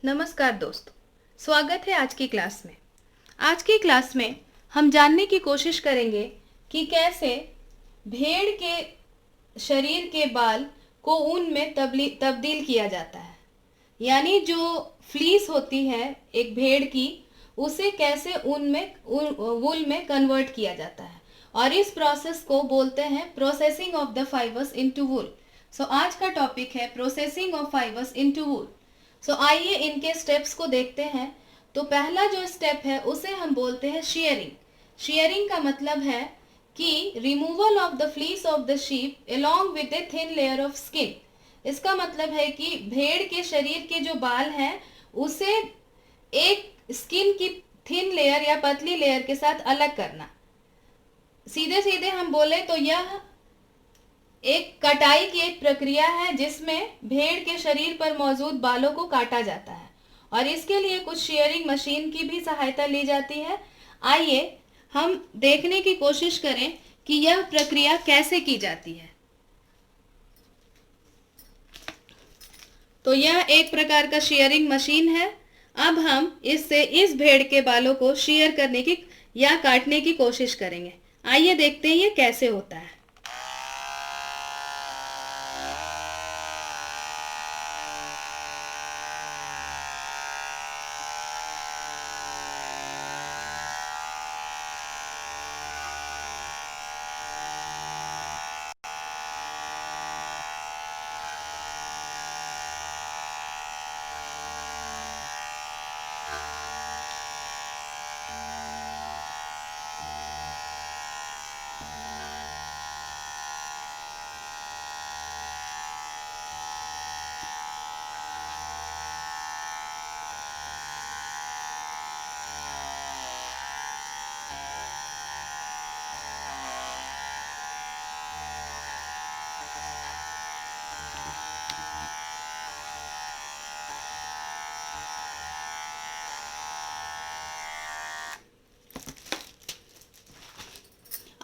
नमस्कार दोस्तों, स्वागत है आज की क्लास में। आज की क्लास में हम जानने की कोशिश करेंगे कि कैसे भेड़ के शरीर के बाल को ऊन में तब्दील किया जाता है। यानी जो फ्लीस होती है एक भेड़ की, उसे कैसे वूल में कन्वर्ट किया जाता है, और इस प्रोसेस को बोलते हैं processing of the fibres into wool. So आज का टॉपिक है processing of fibres into wool. आइए इनके स्टेप्स को देखते हैं। तो पहला जो स्टेप है उसे हम बोलते हैं शेयरिंग। शेयरिंग का मतलब है कि removal of the fleece of the sheep along with a thin layer of skin. इसका मतलब है कि भेड़ के शरीर के जो बाल हैं उसे एक स्किन की थिन लेयर या पतली लेयर के साथ अलग करना। सीधे सीधे हम बोले तो यह एक कटाई की एक प्रक्रिया है जिसमें भेड़ के शरीर पर मौजूद बालों को काटा जाता है, और इसके लिए कुछ शेयरिंग मशीन की भी सहायता ली जाती है। आइए हम देखने की कोशिश करें कि यह प्रक्रिया कैसे की जाती है। तो यह एक प्रकार का शेयरिंग मशीन है। अब हम इससे इस भेड़ के बालों को शेयर करने की या काटने की कोशिश करेंगे। आइए देखते हैं ये कैसे होता है।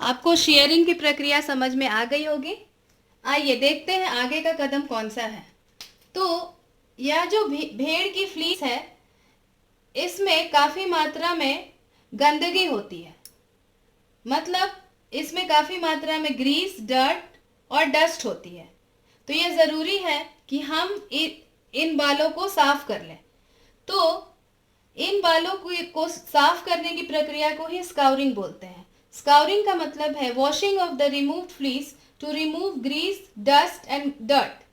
आपको शेयरिंग की प्रक्रिया समझ में आ गई होगी। आइए देखते हैं आगे का कदम कौन सा है। तो यह जो भेड़ की फ्लीस है इसमें काफी मात्रा में गंदगी होती है। मतलब इसमें काफी मात्रा में ग्रीस, डर्ट और डस्ट होती है। तो यह जरूरी है कि हम इन बालों को साफ कर लें। तो इन बालों को साफ करने की प्रक्रिया को ही स्काउरिंग बोलते हैं। स्काउरिंग का मतलब है washing of the removed fleece to remove grease, dust and dirt.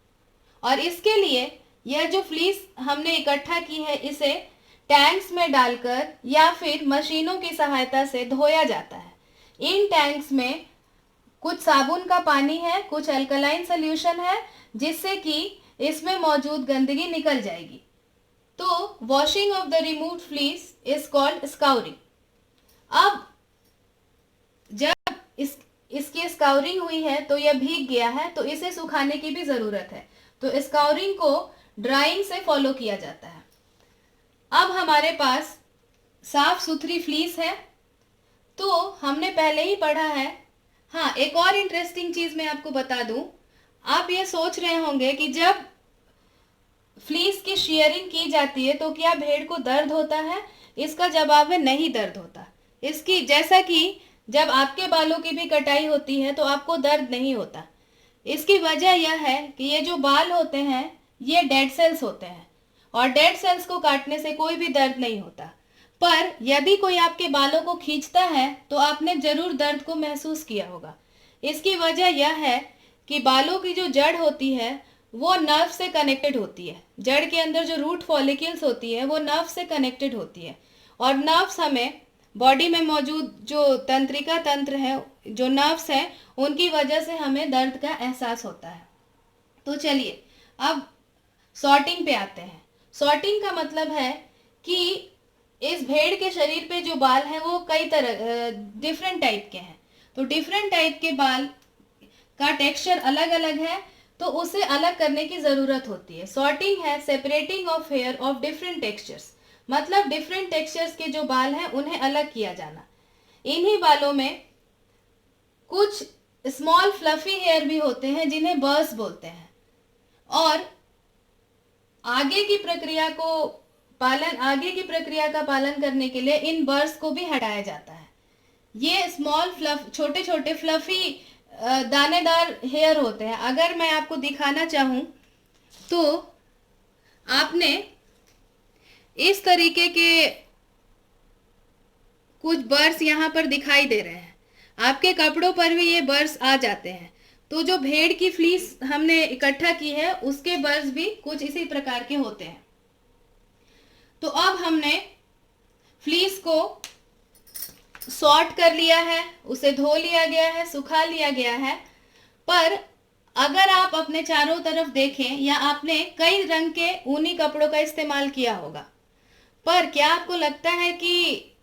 और इसके लिए यह जो फ्लीस हमने इकट्ठा की है इसे टैंक्स में डालकर या फिर मशीनों की सहायता से धोया जाता है। इन टैंक्स में कुछ साबुन का पानी है, कुछ अल्कलाइन सोल्यूशन है, जिससे कि इसमें मौजूद गंदगी निकल जाएगी। तो washing of the removed fleece is called scouring. अब जब इसकी स्काउरिंग हुई है तो यह भीग गया है, तो इसे सुखाने की भी जरूरत है। तो स्काउरिंग को ड्राइंग से फॉलो किया जाता है। अब हमारे पास साफ सुथरी फ्लीस है। तो हमने पहले ही पढ़ा है। हाँ, एक और इंटरेस्टिंग चीज मैं आपको बता दूं। आप ये सोच रहे होंगे कि जब फ्लीस की शेयरिंग की जाती है तो क्या भेड़ को दर्द होता है? इसका जवाब है नहीं, दर्द होता। इसकी जैसा कि जब आपके बालों की भी कटाई होती है तो आपको दर्द नहीं होता। इसकी वजह यह है कि ये जो बाल होते हैं ये डेड सेल्स होते हैं, और डेड सेल्स को काटने से कोई भी दर्द नहीं होता। पर यदि कोई आपके बालों को खींचता है तो आपने जरूर दर्द को महसूस किया होगा। इसकी वजह यह है कि बालों की जो जड़ होती है वो नर्व से कनेक्टेड होती है। जड़ के अंदर जो रूट फॉलिकल्स होती है वो नर्व से कनेक्टेड होती है, और नर्व्स हमें बॉडी में मौजूद जो तंत्रिका तंत्र है, जो नर्व्स हैं, उनकी वजह से हमें दर्द का एहसास होता है। तो चलिए अब सॉर्टिंग पे आते हैं। सॉर्टिंग का मतलब है कि इस भेड़ के शरीर पे जो बाल हैं वो कई तरह डिफरेंट टाइप के हैं। तो डिफरेंट टाइप के बाल का टेक्सचर अलग अलग है, तो उसे अलग करने की जरूरत होती है। सॉर्टिंग है separating of hair of different textures. मतलब डिफरेंट टेक्सचर्स के जो बाल हैं उन्हें अलग किया जाना। इन्हीं बालों में कुछ स्मॉल फ्लफी हेयर भी होते हैं जिन्हें बर्स बोलते हैं। और आगे की प्रक्रिया को आगे की प्रक्रिया का पालन करने के लिए इन बर्स को भी हटाया जाता है। ये स्मॉल छोटे छोटे फ्लफी दानेदार हेयर होते हैं। अगर मैं आपको दिखाना चाहूँ तो आपने इस तरीके के कुछ बर्स यहाँ पर दिखाई दे रहे हैं। आपके कपड़ों पर भी ये बर्स आ जाते हैं। तो जो भेड़ की फ्लीस हमने इकट्ठा की है उसके बर्स भी कुछ इसी प्रकार के होते हैं। तो अब हमने फ्लीस को सॉर्ट कर लिया है, उसे धो लिया गया है, सुखा लिया गया है। पर अगर आप अपने चारों तरफ देखें या आपने कई रंग के ऊनी कपड़ों का इस्तेमाल किया होगा, पर क्या आपको लगता है कि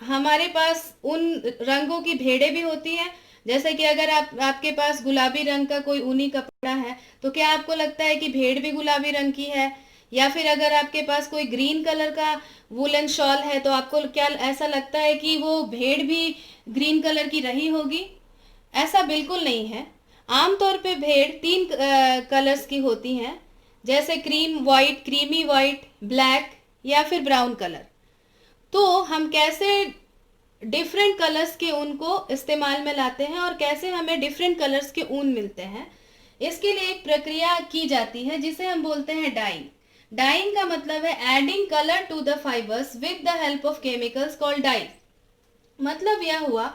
हमारे पास उन रंगों की भेड़ें भी होती हैं? जैसे कि अगर आपके पास गुलाबी रंग का कोई ऊनी कपड़ा है तो क्या आपको लगता है कि भेड़ भी गुलाबी रंग की है? या फिर अगर आपके पास कोई ग्रीन कलर का वुलन शॉल है तो आपको क्या ऐसा लगता है कि वो भेड़ भी ग्रीन कलर की रही होगी? ऐसा बिल्कुल नहीं है। आमतौर पे भेड़ 3 कलर्स की होती हैं, जैसे क्रीमी वाइट, ब्लैक या फिर ब्राउन कलर। तो हम कैसे डिफरेंट कलर्स के ऊन को इस्तेमाल में लाते हैं और कैसे हमें डिफरेंट कलर्स के ऊन मिलते हैं, इसके लिए एक प्रक्रिया की जाती है जिसे हम बोलते हैं डाइंग। डाइंग का मतलब है adding colour to the fibres with the help of chemicals called dye. मतलब यह हुआ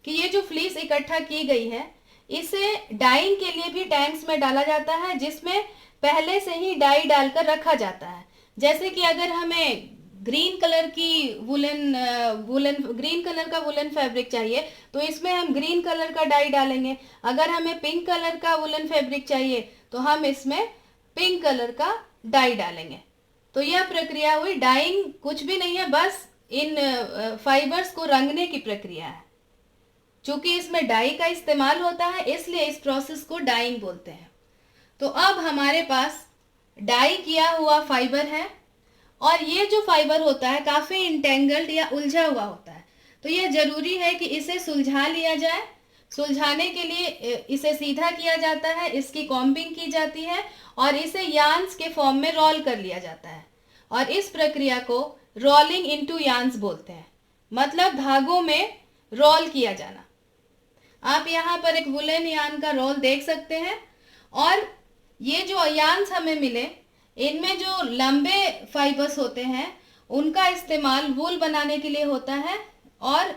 कि ये जो फ्लीस इकट्ठा की गई है इसे डाइंग के लिए भी टैंक्स में डाला जाता है, जिसमें पहले से ही डाई डालकर रखा जाता है। जैसे कि अगर हमें ग्रीन कलर का वुलन फैब्रिक चाहिए तो इसमें हम ग्रीन कलर का डाई डालेंगे। अगर हमें पिंक कलर का वुलन फैब्रिक चाहिए तो हम इसमें पिंक कलर का डाई डालेंगे। तो यह प्रक्रिया हुई। डाइंग कुछ भी नहीं है, बस इन फाइबर्स को रंगने की प्रक्रिया है। चूंकि इसमें डाई का इस्तेमाल होता है इसलिए इस प्रोसेस को डाइंग बोलते हैं। तो अब हमारे पास डाई किया हुआ फाइबर है और ये जो फाइबर होता है काफी इंटेंगल्ड या उलझा हुआ होता है। तो यह जरूरी है कि इसे सुलझा लिया जाए। सुलझाने के लिए इसे सीधा किया जाता है, इसकी कॉम्बिंग की जाती है और इसे यार्न्स के फॉर्म में रोल कर लिया जाता है। और इस प्रक्रिया को रोलिंग इनटू यार्न्स बोलते हैं, मतलब धागों में रोल किया जाना। आप यहाँ पर एक वुलन यार्न का रोल देख सकते हैं। और ये जो यार्न्स हमें मिले इनमें जो लंबे फाइबर्स होते हैं उनका इस्तेमाल वूल बनाने के लिए होता है और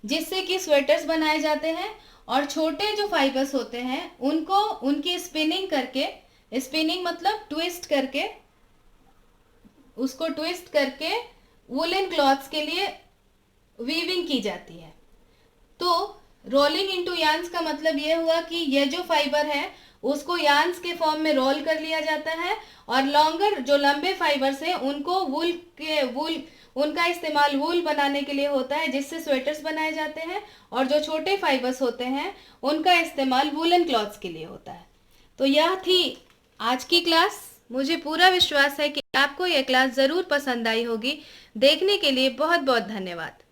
जिससे कि स्वेटर्स बनाए जाते हैं। और छोटे जो फाइबर्स होते हैं उनको उनकी स्पिनिंग करके, स्पिनिंग मतलब ट्विस्ट करके, उसको ट्विस्ट करके वुलन क्लॉथ्स के लिए वीविंग की जाती है। तो रोलिंग इनटू यार्न्स का मतलब ये हुआ कि ये जो फाइबर है उसको यार्न्स के फॉर्म में रोल कर लिया जाता है और जो लंबे फाइबर्स हैं उनको उनका इस्तेमाल वूल बनाने के लिए होता है, जिससे स्वेटर्स बनाए जाते हैं। और जो छोटे फाइबर्स होते हैं उनका इस्तेमाल वूलन क्लॉथ्स के लिए होता है। तो यह थी आज की क्लास। मुझे पूरा विश्वास है कि आपको यह क्लास ज़रूर पसंद आई होगी। देखने के लिए बहुत बहुत धन्यवाद।